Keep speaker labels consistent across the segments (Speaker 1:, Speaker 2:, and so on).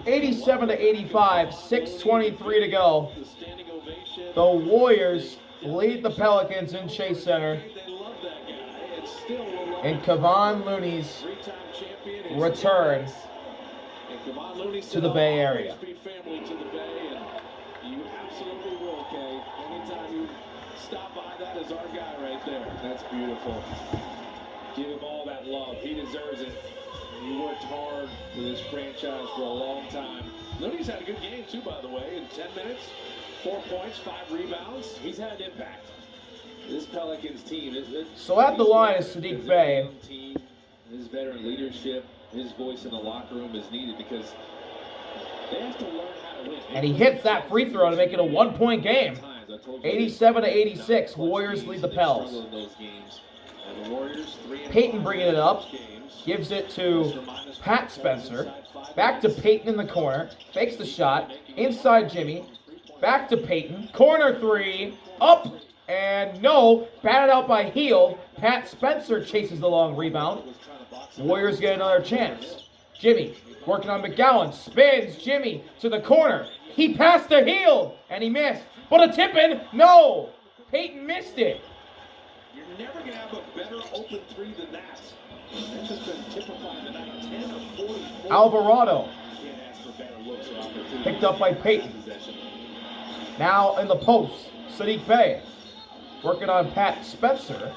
Speaker 1: 87-85, 6:23 to go. The Warriors lead the Pelicans in Chase Center. And Kevon Looney's return to the Bay Area.
Speaker 2: You absolutely will, Kay. Anytime you stop by, that is our guy right there. That's beautiful. Give him all that love. He deserves it. He worked hard for this franchise for a long time. Looney's had a good game, too, by the way. In 10 minutes, 4 points, 5 rebounds. He's had an impact. This Pelicans team is...
Speaker 1: So at the line is Saddiq Bey.
Speaker 2: His veteran leadership, his voice in the locker room is needed because they have to learn how to win.
Speaker 1: And he hits that free throw to make it a 1-point game. 87-86, Warriors lead the Pels. Payton bringing it up. Gives it to Pat Spencer. Back to Payton in the corner. Fakes the shot. Inside Jimmy. Back to Payton. Corner three. Up. And no. Batted out by Hield. Pat Spencer chases the long rebound. Warriors get another chance. Jimmy working on McGowan. Spins Jimmy to the corner. He passed to Hield. And he missed. But a tip-in. No. Payton missed it.
Speaker 2: You're never going to have a better open three than that. That's just been typified tonight. 10 of 44.
Speaker 1: Alvarado.
Speaker 2: Can't ask for better looks or opportunities.
Speaker 1: Picked up by Payton. Now in the post, Saddiq Bey. Working on Pat Spencer.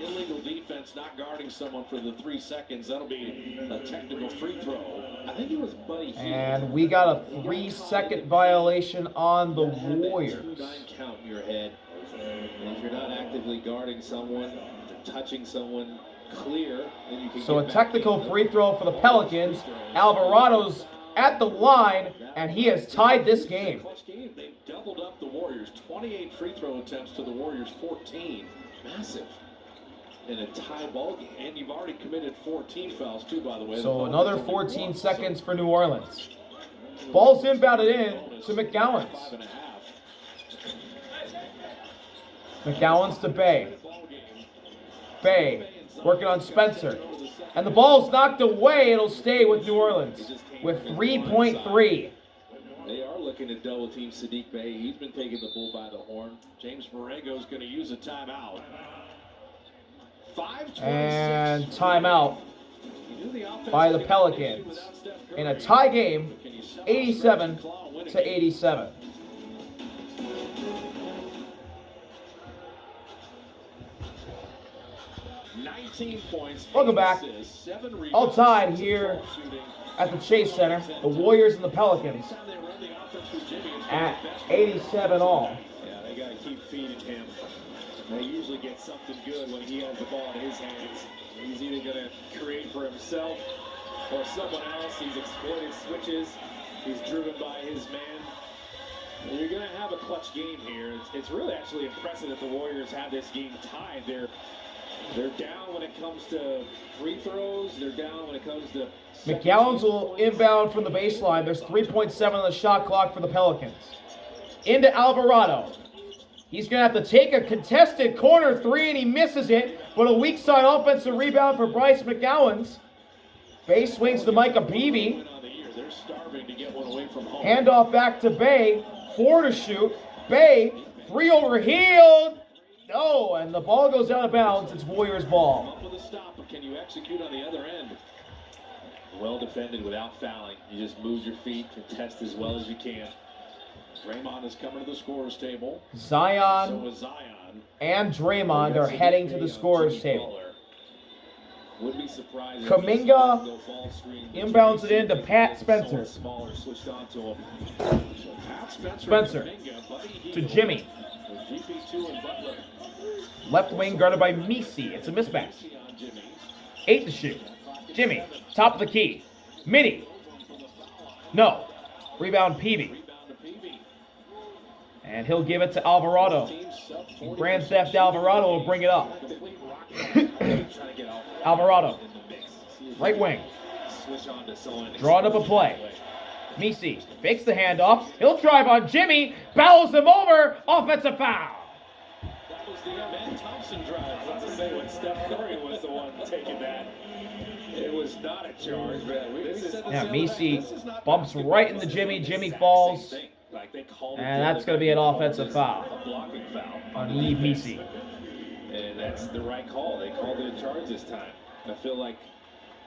Speaker 2: Illegal defense, not guarding someone for the 3 seconds. That'll be a technical free throw. I think it was Buddy Hield.
Speaker 1: And we got a 3-second violation on the Warriors.
Speaker 2: 2-9 count in your head. And if you're not actively guarding someone, touching someone clear, then you can
Speaker 1: so a technical free throw for the Pelicans. Alvarado's at the line, and he has tied this game.
Speaker 2: They doubled up the Warriors. 28 free throw attempts to the Warriors 14. Massive. In a tie ball game. And you've already committed 14 fouls too, by the way.
Speaker 1: So another 14 seconds for New Orleans. Ball's inbounded in to McGowan's. McGowan's to Bey. Bey working on Spencer. And the ball's knocked away. It'll stay with New Orleans with 3.3.
Speaker 2: They are looking to double team Saddiq Bey. He's been taking the bull by the horn. James Borrego's going to use a timeout.
Speaker 1: And timeout by the Pelicans in a tie game, 87-87. Welcome back. All tied here at the Chase Center. The Warriors and the Pelicans at 87 all.
Speaker 2: Yeah, they got to keep feeding him. They usually get something good when he has the ball in his hands. He's either going to create for himself or someone else. He's exploited switches. He's driven by his man. And you're going to have a clutch game here. It's really actually impressive that the Warriors have this game tied. They're down when it comes to free throws. They're down when it comes to...
Speaker 1: McGowan's will inbound from the baseline. There's 3.7 on the shot clock for the Pelicans. Into Alvarado. He's going to have to take a contested corner three, and he misses it. But a weak side offensive rebound for Bryce McGowan's. Bey swings to Micah Peavy. Handoff back to Bey. 4 to shoot. Bey, 3 over Hield. No, and the ball goes out of bounds. It's Warriors ball.
Speaker 2: Up with a stop, but can you execute on the other end? Well defended without fouling. You just move your feet, contest as well as you can. Draymond is coming to the scorer's table.
Speaker 1: Zion and Draymond are heading to the scorer's table.
Speaker 2: Would be surprised.
Speaker 1: Kuminga inbounds it into Pat Spencer. Spencer to Jimmy. Left wing guarded by Misi. It's a mismatch. 8 to shoot. Jimmy, top of the key. Midi. No. Rebound Peavy. And he'll give it to Alvarado. Grand Theft Alvarado will bring it up. Alvarado. Right wing. Drawing up a play. Misi fakes the handoff. He'll drive on Jimmy. Bows him over. Offensive foul.
Speaker 2: That was the Ben Thompson drive. Let's say when Steph Curry was the one taking that. It was not a charge, man.
Speaker 1: Yeah, Messi bumps right into Jimmy. Jimmy falls. And that's going to be an offensive foul on Yves Messi.
Speaker 2: And that's the right call. They called it a charge this time. I feel like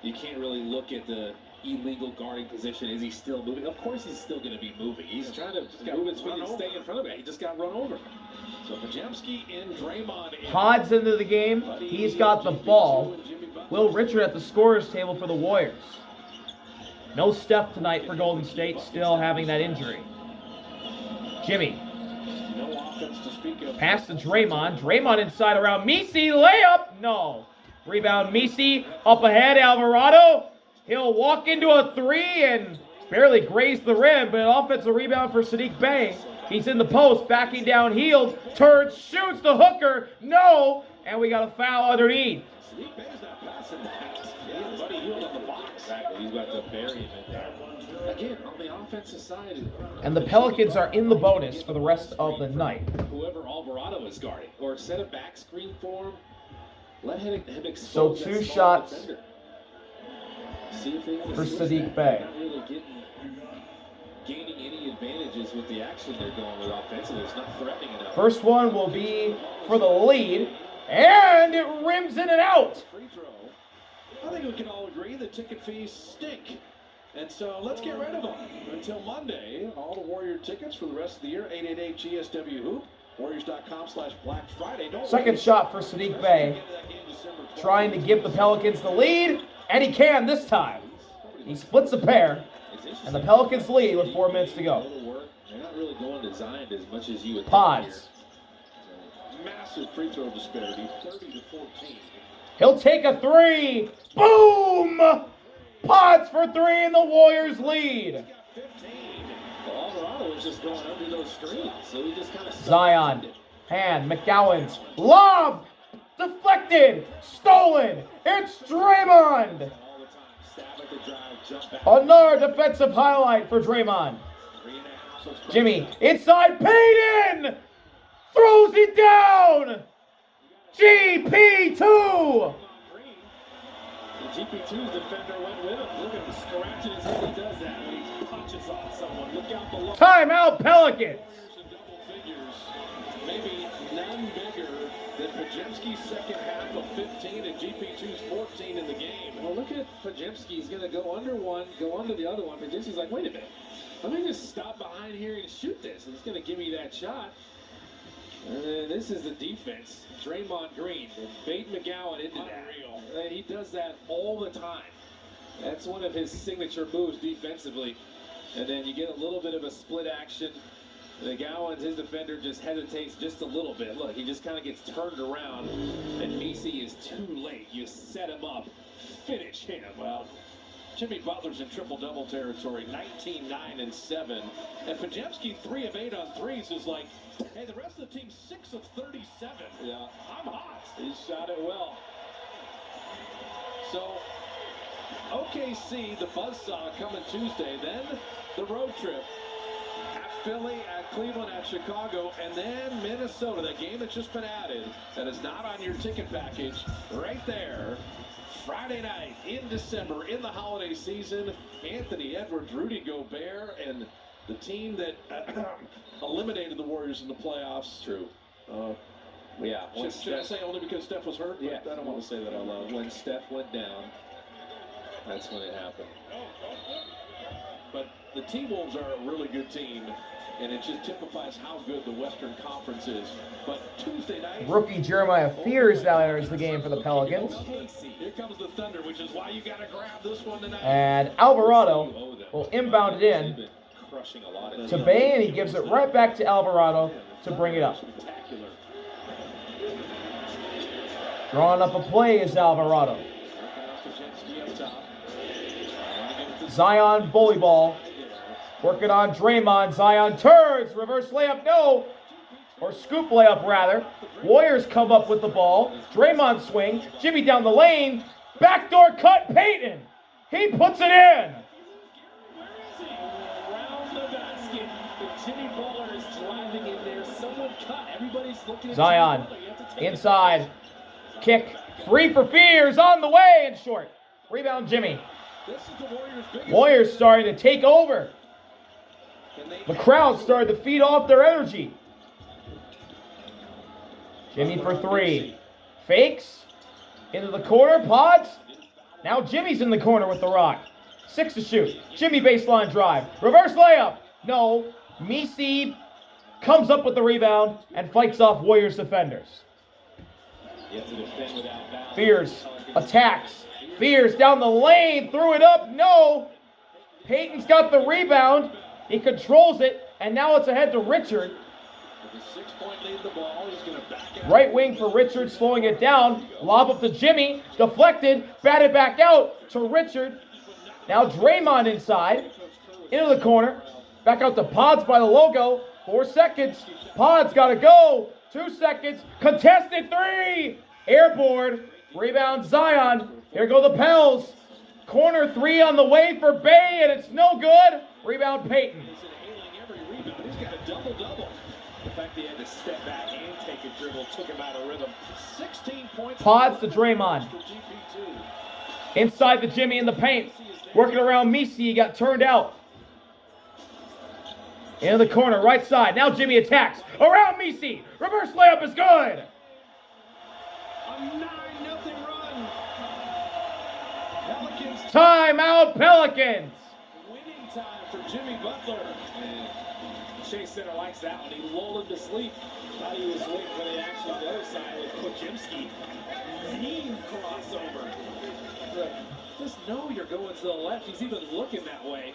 Speaker 2: you can't really look at the illegal guarding position. Is he still moving? Of course he's still going to be moving. He's trying to move his feet and stay in front of it. He just got run over. So Pajemski and Draymond.
Speaker 1: Pods into the game. He's got the ball. Will Richard at the scorer's table for the Warriors. No Steph tonight for Golden State, still having that injury. Jimmy. Pass to Draymond. Draymond inside around Messi. Layup. No. Rebound Messi. Up ahead, Alvarado. He'll walk into a three and barely graze the rim, but an offensive rebound for Saddiq Bey. He's in the post, backing down heel. Turns, shoots the hooker. No. And we got a foul underneath.
Speaker 2: Saddiq Bey's not passing that. Yeah, buddy, healed on the box. Exactly. He's about to bury him in there. Again, on the offensive side.
Speaker 1: And the Pelicans are in the bonus for the rest of the night.
Speaker 2: Whoever Alvarado is guarding, or set a back screen for him. Let him
Speaker 1: So
Speaker 2: expose
Speaker 1: 2 shots for Saddiq Bey.
Speaker 2: Not really gaining any advantages with the action they're going with offensively. It's not threatening enough.
Speaker 1: First one will be for the lead, and it rims in and out.
Speaker 3: Free throw. I think we can all agree that ticket fees stink. And so let's get rid of them. Until Monday, all the Warrior tickets for the rest of the year, 888-GSW-HOOP, Warriors.com/Black Friday.
Speaker 1: Second shot for Saddiq Bey, trying to give the Pelicans the lead, and he can this time. He splits a pair, and the Pelicans lead with 4 minutes to go.
Speaker 2: They're not really going to Zion as much as you would think.
Speaker 1: Pods.
Speaker 3: Massive free throw disparity, 30-14.
Speaker 1: He'll take a three. Boom! Pods for three, and the Warriors lead.
Speaker 2: Alvarado was just going under those screens, so he just kind of
Speaker 1: Zion, hand, McGowan's lob, deflected, stolen. It's Draymond. Another defensive highlight for Draymond. Jimmy inside Payton, throws it down. GP2.
Speaker 2: GP2's defender went with him. Look at him scratching his head. He does that when he punches on someone. Look out below.
Speaker 1: Timeout, Pelicans.
Speaker 3: Maybe none bigger than Pajemski's second half of 15 and GP2's 14 in the game.
Speaker 2: Well, look at Pajemski. He's going to go under one, go under the other one. Pajemski's like, wait a minute. Let me just stop behind here and shoot this. And it's going to give me that shot. And this is the defense. Draymond Green and Peyton McGowan into that. And he does that all the time. That's one of his signature moves defensively. And then you get a little bit of a split action. McGowan's, his defender, just hesitates just a little bit. Look, he just kind of gets turned around. And Messi is too late. You set him up. Finish him.
Speaker 3: Well, Jimmy Butler's in triple-double territory, 19, 9, and 7. And Pajemski, 3 of 8 on threes, is like, hey, the rest of the team 6 of 37.
Speaker 2: Yeah.
Speaker 3: I'm hot.
Speaker 2: He shot it well.
Speaker 3: So, OKC, the buzzsaw coming Tuesday, then the road trip at Philly, at Cleveland, at Chicago, and then Minnesota, that game that's just been added, that is not on your ticket package, right there. Friday night in December, in the holiday season, Anthony Edwards, Rudy Gobert, and the team that eliminated the Warriors in the playoffs.
Speaker 2: True. Yeah.
Speaker 3: Should I say only because Steph was hurt?
Speaker 2: Yeah.
Speaker 3: I don't want to say that out loud.
Speaker 2: When Steph went down, that's when it happened.
Speaker 3: But the T-Wolves are a really good team, and it just typifies how good the Western Conference is. But Tuesday night,
Speaker 1: Rookie Jeremiah Fears now enters the game for the Pelicans.
Speaker 3: Here comes the Thunder, which is why you got to grab this one tonight.
Speaker 1: And Alvarado will inbound it in to Bey, and he gives it right back to Alvarado to bring it up. Drawing up a play is Alvarado. Zion bully ball. Working on Draymond. Zion turns. Reverse layup, no. Or scoop layup, rather. Warriors come up with the ball. Draymond swing. Jimmy down the lane. Backdoor cut, Payton. He puts it in.
Speaker 2: Around the basket. Jimmy Butler is driving in there. Someone cut. Everybody's looking at
Speaker 1: Zion inside. Kick. Free for Fears on the way and short. Rebound, Jimmy.
Speaker 3: This is the Warriors' biggest.
Speaker 1: Warriors starting to take over.
Speaker 3: Can they
Speaker 1: The crowd started to feed off their energy. Jimmy for three. Fakes. Into the corner. Pods. Now Jimmy's in the corner with the rock. 6 to shoot. Jimmy baseline drive. Reverse layup. No. Misi comes up with the rebound and fights off Warriors defenders.
Speaker 2: You have to defend without bounds.
Speaker 1: Fears attacks. Fears down the lane. Threw it up. No. Payton's got the rebound. He controls it. And now it's ahead to Richard.
Speaker 3: With a 6-point lead the ball, he's going to back out.
Speaker 1: Right wing for Richard, slowing it down. Lob up to Jimmy. Deflected. Batted back out to Richard. Now Draymond inside. Into the corner. Back out to Pods by the logo. 4 seconds. Pods got to go. 2 seconds. Contested three. Airborne. Rebound Zion. Here go the Pels. Corner three on the way for Bay, and it's no good. Rebound Payton.
Speaker 3: He's inhaling every rebound. He's got a double-double.
Speaker 2: The fact that he had to step back and take a dribble took him out of rhythm.
Speaker 3: 16 points.
Speaker 1: Pods to Draymond.
Speaker 3: For GP2.
Speaker 1: Inside the Jimmy in the paint. Working around Misi. He got turned out. Into the corner, right side. Now Jimmy attacks. Around Misi. Reverse layup is good.
Speaker 3: A 9-0 run. Pelicans.
Speaker 1: Timeout, Pelicans.
Speaker 3: Winning time for Jimmy Butler.
Speaker 2: And Chase Center likes that one. He lulled him to sleep. Thought he was waiting for the action on the other side with Kojimski. Mean crossover. Just know you're going to the left. He's even looking that way.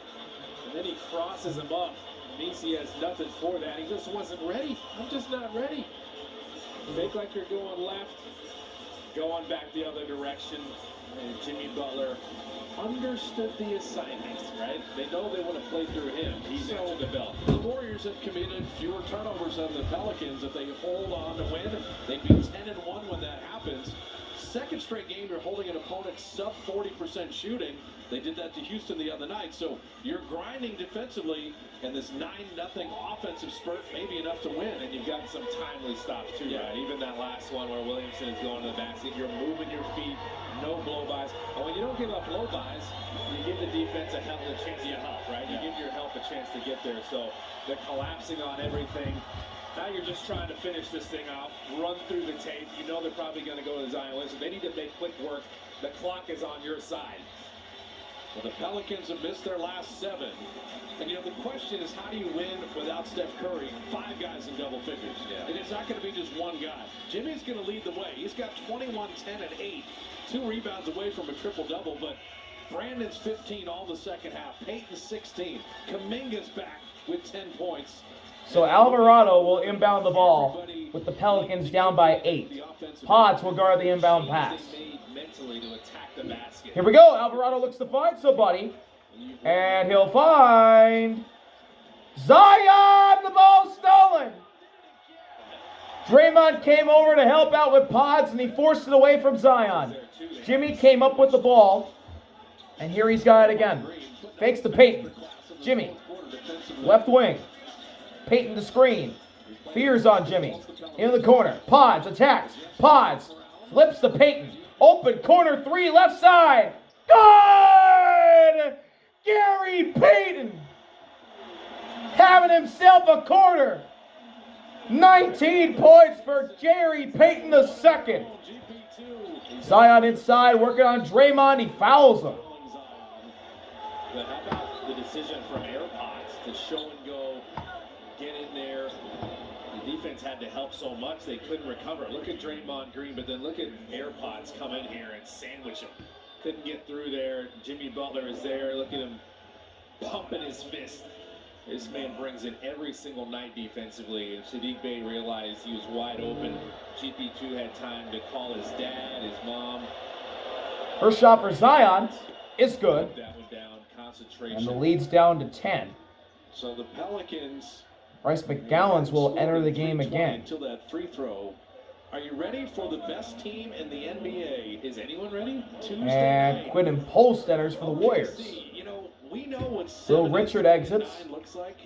Speaker 2: And then he crosses him up. Nisi has nothing for that. He just wasn't ready. I'm just not ready. Make like you're going left. Going back the other direction. And Jimmy Butler understood the assignment, right? They know they want to play through him. He's answered the bell.
Speaker 3: The Warriors have committed fewer turnovers than the Pelicans. If they hold on to win, they'd be 10-1 when that happens. Second straight game, you're holding an opponent sub 40% shooting. They did that to Houston the other night. So you're grinding defensively, and this 9-0 offensive spurt may be enough to win.
Speaker 2: And you've got some timely stops too, right? Even that last one where Williamson is going to the basket, you're moving your feet, no blow-bys. And when you don't give up blow-bys, you give the defense a chance to help, right? You give your help a chance to get there. So they're collapsing on everything. Now you're just trying to finish this thing out, run through the tape. You know they're probably going to go to Zion Williamson. They need to make quick work. The clock is on your side.
Speaker 3: Well, the Pelicans have missed their last 7. And, you know, the question is, how do you win without Steph Curry? 5 guys in double figures.
Speaker 2: Yeah.
Speaker 3: And it's not going to be just one guy. Jimmy's going to lead the way. He's got 21, 10, and 8. 2 rebounds away from a triple-double. But Brandon's 15 all the second half. Payton's 16. Kuminga's back with 10 points.
Speaker 1: So Alvarado will inbound the ball with the Pelicans down by 8. Pods will guard the inbound pass.
Speaker 2: Mentally to attack the basket.
Speaker 1: Here we go. Alvarado looks to find somebody. And he'll find Zion. The ball stolen. Draymond came over to help out with Pods, and he forced it away from Zion. Jimmy came up with the ball. And here he's got it again. Fakes to Payton. Jimmy. Left wing. Payton the screen. Fears on Jimmy. In the corner. Pods attacks. Pods flips to Payton. Open corner three, left side. Good! Gary Payton having himself a quarter. 19 points for Gary Payton the second. Zion inside, working on Draymond. He fouls him.
Speaker 2: But how about the decision from AirPods to show and go, get in there? The defense had to help so much they couldn't recover. Look at Draymond Green, but then look at AirPods come in here and sandwich him. Couldn't get through there. Jimmy Butler is there. Look at him pumping his fist. This man brings it every single night defensively. And Sadiq Bey realized he was wide open. GP2 had time to call his dad, his mom.
Speaker 1: First shot for Zion is good.
Speaker 2: That one down. Concentration.
Speaker 1: And the lead's down to 10.
Speaker 3: So the Pelicans.
Speaker 1: Bryce McGowan's will enter the game again.
Speaker 3: Until that free throw. Are you ready for the best team in the NBA? Is anyone ready? Tuesday
Speaker 1: And
Speaker 3: night.
Speaker 1: Quinn Post enters for the Warriors.
Speaker 3: You know, we know what
Speaker 1: Bill Richard exits.
Speaker 3: looks like.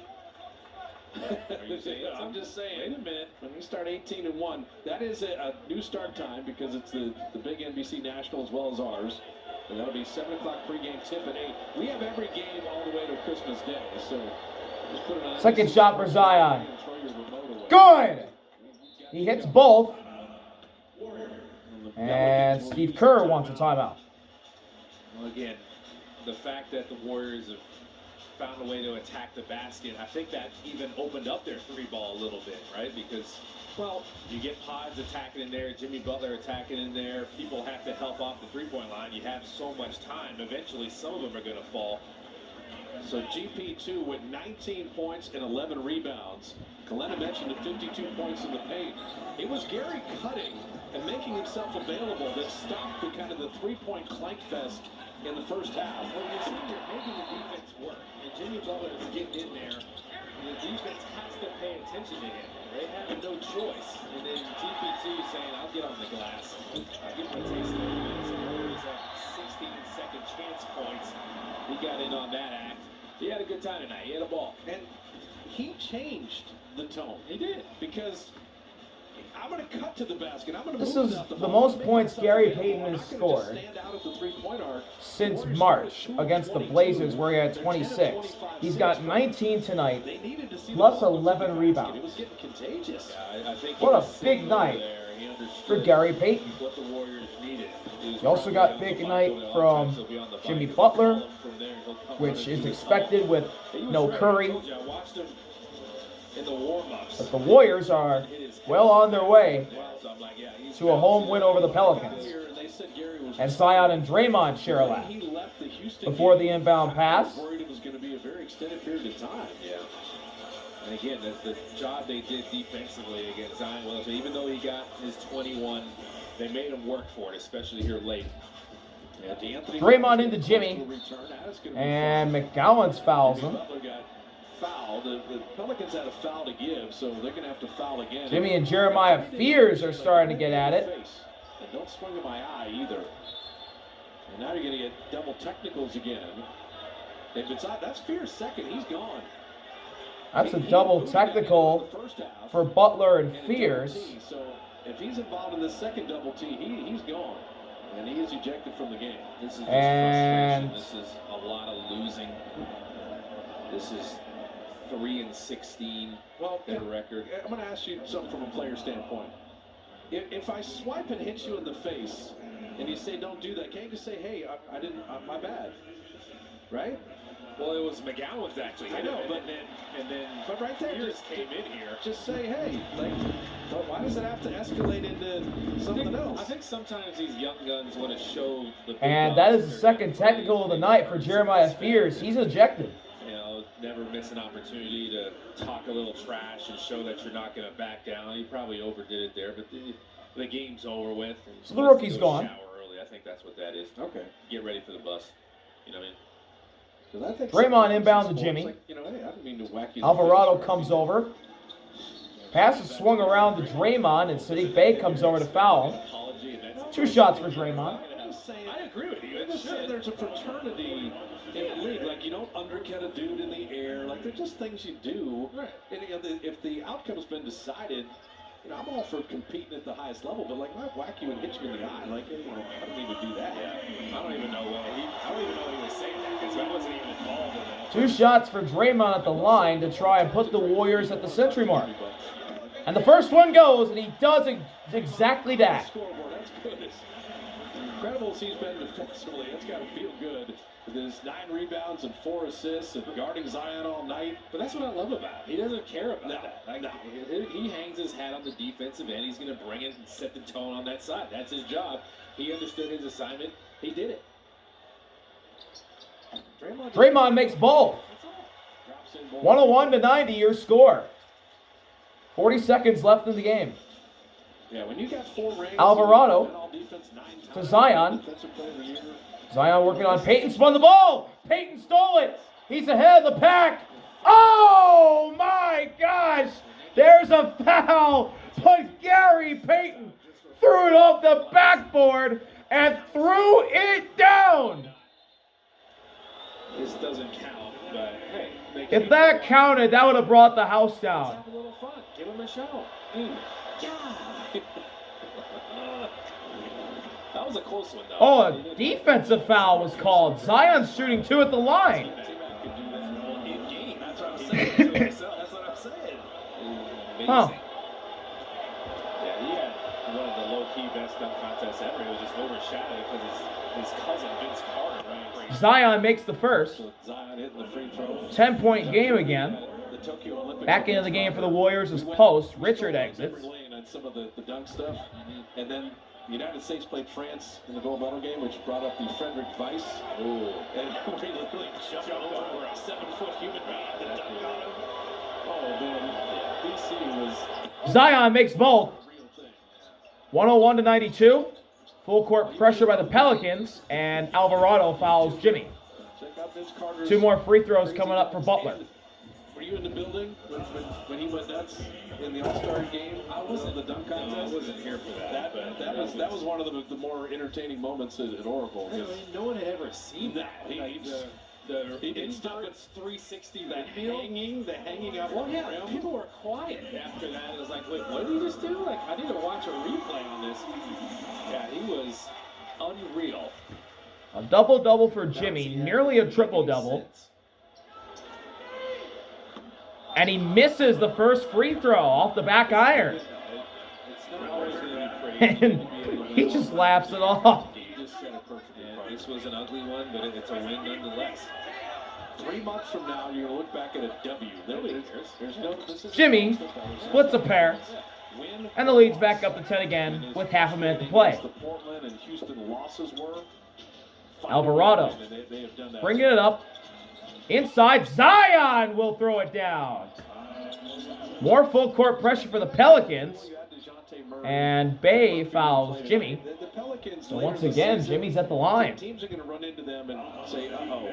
Speaker 2: you saying
Speaker 3: I'm just saying.
Speaker 2: Wait a minute.
Speaker 3: When we start 18-1, that is a new start time because it's the big NBC National as well as ours. And that'll be 7 o'clock pregame tip at 8. We have every game all the way to Christmas Day, so just put it on.
Speaker 1: Second shot for Zion. Good! He hits both. And Steve Kerr wants a timeout.
Speaker 2: Well, again, the fact that the Warriors have found a way to attack the basket, I think that even opened up their three ball a little bit, right? Because, well, you get Pods attacking in there, Jimmy Butler attacking in there. People have to help off the three-point line. You have so much time. Eventually, some of them are going to fall.
Speaker 3: So GP2 with 19 points and 11 rebounds. Kalena mentioned the 52 points in the paint. It was Gary cutting and making himself available that stopped the kind of the three-point clank fest in the first half.
Speaker 2: Well, you see, you're making the defense work, and Jimmy Butler is getting in there, and the defense has to pay attention to him. They have no choice. And then GP2 saying, I'll get on the glass. I'll give him a taste of it. So Warriors have 16-second chance points. He got in on that act. He had a good time tonight. He had a ball.
Speaker 3: And he changed the tone.
Speaker 2: He did.
Speaker 3: Because I'm going to cut to the basket. I'm going to
Speaker 1: This
Speaker 3: move
Speaker 1: is
Speaker 3: out
Speaker 1: the
Speaker 3: ball.
Speaker 1: most points Gary
Speaker 3: I'm
Speaker 1: Payton
Speaker 3: not
Speaker 1: has
Speaker 3: gonna just
Speaker 1: scored
Speaker 3: stand out at the three-point arc.
Speaker 1: since
Speaker 3: Warriors
Speaker 1: March
Speaker 3: scored
Speaker 1: against the
Speaker 3: 22.
Speaker 1: Blazers, where he had
Speaker 3: They're
Speaker 1: 26.
Speaker 3: 10 of 25
Speaker 1: He's got 19 tonight,
Speaker 3: They needed to see
Speaker 1: plus
Speaker 3: the ball
Speaker 1: 11
Speaker 3: go to the basket.
Speaker 1: rebounds.
Speaker 3: It was getting contagious.
Speaker 2: Yeah, I think
Speaker 1: What
Speaker 2: he
Speaker 1: a
Speaker 2: was
Speaker 1: big
Speaker 2: sitting
Speaker 1: night
Speaker 2: over there. He understood
Speaker 1: for Gary Payton.
Speaker 2: what the Warriors needed.
Speaker 1: He also got big night from Jimmy Butler, which is expected with no Curry. But the Warriors are well on their way to a home win over the Pelicans. And Zion and Draymond share a laugh before the inbound pass.
Speaker 3: Worried it was going to be a very extended period of time.
Speaker 2: Yeah. And again, the job they did defensively against Zion Williamson, even though he got his 21, they made him work for it, especially here late.
Speaker 3: Yeah,
Speaker 1: Draymond into Jimmy, and McGowan's fouls him.
Speaker 3: Butler got fouled. The Pelicans had a foul to give, so they're going to have to foul again.
Speaker 1: Jimmy and Jeremiah Fears are starting to get at it.
Speaker 3: And don't swing in my eye either. And now you're going to get double technicals again. That's Fears' second. He's gone.
Speaker 1: That's a double technical for Butler and Fears.
Speaker 3: So if he's involved in the second double T, he's gone. And he is ejected from the game.
Speaker 2: This is just
Speaker 1: And
Speaker 2: frustration. This is a lot of losing. This is 3-16
Speaker 3: Well,
Speaker 2: their record.
Speaker 3: I'm going to ask you something from a player standpoint. If I swipe and hit you in the face, and you say don't do that, can't you just say, hey, I didn't, my bad, right?
Speaker 2: Well, it was McGowan's actually.
Speaker 3: I know, but
Speaker 2: but
Speaker 3: right there,
Speaker 2: Fears came in here.
Speaker 3: Just say, hey, like, but why does it have to escalate into something else?
Speaker 2: I think sometimes these young guns want to show the big
Speaker 1: And
Speaker 2: guns
Speaker 1: that is the
Speaker 2: they're
Speaker 1: second
Speaker 2: gonna
Speaker 1: technical of the night for Jeremiah Fears. He's ejected.
Speaker 2: You know, never miss an opportunity to talk a little trash and show that you're not going to back down. You probably overdid it there, but the game's over with. And
Speaker 1: So the
Speaker 2: let's
Speaker 1: rookie's
Speaker 2: go
Speaker 1: gone.
Speaker 2: Shower early. I think that's what that is.
Speaker 3: Okay.
Speaker 2: Get ready for the bus. You know what I mean?
Speaker 3: I think
Speaker 1: Draymond inbound to Jimmy.
Speaker 3: like, hey, I didn't mean to whack you.
Speaker 1: Alvarado comes over. Pass is swung around to Draymond, and Sadiq Bey comes over to foul him.
Speaker 2: Apology, and that's
Speaker 1: 2 shots for Draymond.
Speaker 2: I agree with you.
Speaker 3: I'm just saying there's a fraternity in the league. Like, you don't undercut a dude in the air. Like, they're just things you do.
Speaker 2: Right.
Speaker 3: And if the outcome's been decided, I'm all for competing at the highest level, but like, I whack you and hit you in the eye. Like, I don't need to do that.
Speaker 2: Yeah. I don't even know what he was saying that because I wasn't even involved in that.
Speaker 1: 2 shots for Draymond at the line to try and put the Warriors at the century mark. And the first one goes, and he does exactly that.
Speaker 3: Scoreboard, that's good. As incredible as he's been defensively, that's got to feel good. With his 9 rebounds and 4 assists and guarding Zion all night.
Speaker 2: But that's what I love about it. He doesn't care about that. Like,
Speaker 3: no.
Speaker 2: He hangs his hat on the defensive end. He's going to bring it and set the tone on that side. That's his job. He understood his assignment. He did it.
Speaker 1: Draymond makes both. 101-90, your score. 40 seconds left in the game.
Speaker 3: Yeah, when you got 4 rings,
Speaker 1: Alvarado to Zion. Zion working on Payton, spun the ball. Payton stole it. He's ahead of the pack. Oh my gosh. There's a foul. But Gary Payton threw it off the backboard and threw it down.
Speaker 2: This doesn't count, but hey.
Speaker 1: If that counted, that would have brought the house down.
Speaker 2: Have a little fun. Give him a show.
Speaker 3: That was a close one, though.
Speaker 1: Oh, a defensive foul was called. Zion's shooting 2 at the line.
Speaker 3: T-Mac could do that in game. That's what I'm saying. That's what I'm saying.
Speaker 1: Huh.
Speaker 2: Yeah, he had one of the low-key best dunk contests ever. It was just overshadowed because his cousin Vince Carter, right?
Speaker 1: Zion makes the first.
Speaker 3: So Zion hitting the free throw.
Speaker 1: 10-point game again.
Speaker 3: The Tokyo Olympics.
Speaker 1: Back into the game for the Warriors is Post. Richard exits.
Speaker 3: On some of the dunk stuff. And then the United States played France in the gold medal game, which brought up the Frederick Weiss. Ooh. And we literally jumped over a 7-foot human being to dunk on him. Oh, man. BC was...
Speaker 1: Zion makes both. 101 to 92. Full court pressure by the Pelicans, and Alvarado fouls Jimmy.
Speaker 3: Check out Vince Carter's
Speaker 1: 2 more free throws coming up for Butler.
Speaker 3: Were you in the building when he went nuts in the All-Star game? I wasn't the dunk contest.
Speaker 2: I wasn't here for that.
Speaker 3: That was one of the more entertaining moments at Oracle.
Speaker 2: I mean, no one had ever seen that.
Speaker 3: He didn't stop at 360. The hanging up.
Speaker 2: Well, yeah, people were quiet after that. It was like, wait, what did he just do? Like, I need to watch a replay on this. Yeah, he was unreal.
Speaker 1: A double-double for Jimmy, nearly a triple-double. And he misses the first free throw off the back iron. And he just laughs it off.
Speaker 2: This was an ugly one, but it's a win nonetheless.
Speaker 3: 3 months from now, you're going to look back at a W.
Speaker 1: Jimmy splits a pair, and the lead's back up to 10 again with half a minute to play.
Speaker 3: The Portland and Houston losses were.
Speaker 1: Alvarado bringing it up. Inside, Zion will throw it down. More full court pressure for the Pelicans. And Bay fouls Jimmy. So once again, Jimmy's at the line.
Speaker 3: Teams are going to run into them and say, uh-oh,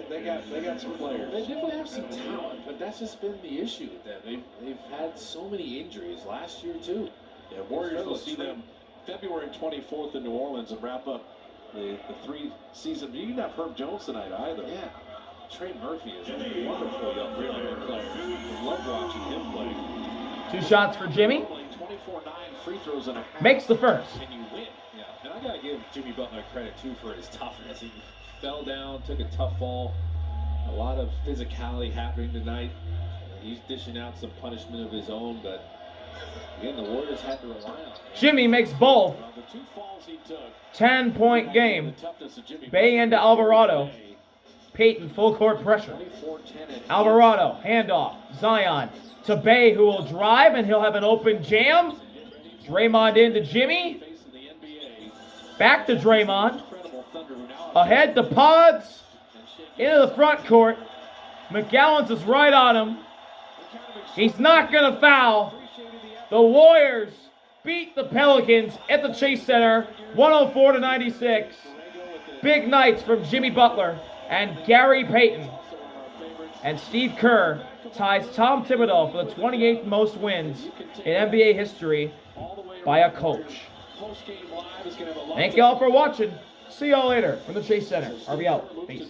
Speaker 3: they got some players.
Speaker 2: They definitely have some talent, but that's just been the issue with them. They've had so many injuries last year, too.
Speaker 3: Yeah, Warriors will see them February 24th in New Orleans and wrap up the 3-season. You didn't have Herb Jones tonight either.
Speaker 2: Yeah. Trey Murphy is a wonderful young player. I love watching him play.
Speaker 1: 2 shots for Jimmy.
Speaker 3: 24-9 free throws and a half.
Speaker 1: Makes the first.
Speaker 2: And you win. Yeah. And I got to give Jimmy Butler credit, too, for his toughness. He fell down, took a tough fall. A lot of physicality happening tonight. He's dishing out some punishment of his own, but again, the Warriors had to rely on him.
Speaker 1: Jimmy makes both.
Speaker 3: The 2 falls he took.
Speaker 1: 10-point game. Bay into Alvarado. Payton, full court pressure. Alvarado, handoff. Zion to Bay, who will drive, and he'll have an open jam. Draymond into Jimmy. Back to Draymond. Ahead to Pods. Into the front court. McGowan's is right on him. He's not going to foul. The Warriors beat the Pelicans at the Chase Center, 104 to 96. Big nights from Jimmy Butler and Gary Payton. And Steve Kerr ties Tom Thibodeau for the 28th most wins in NBA history by a coach. Thank you all for watching. See y'all later from the Chase Center. RV out. Peace.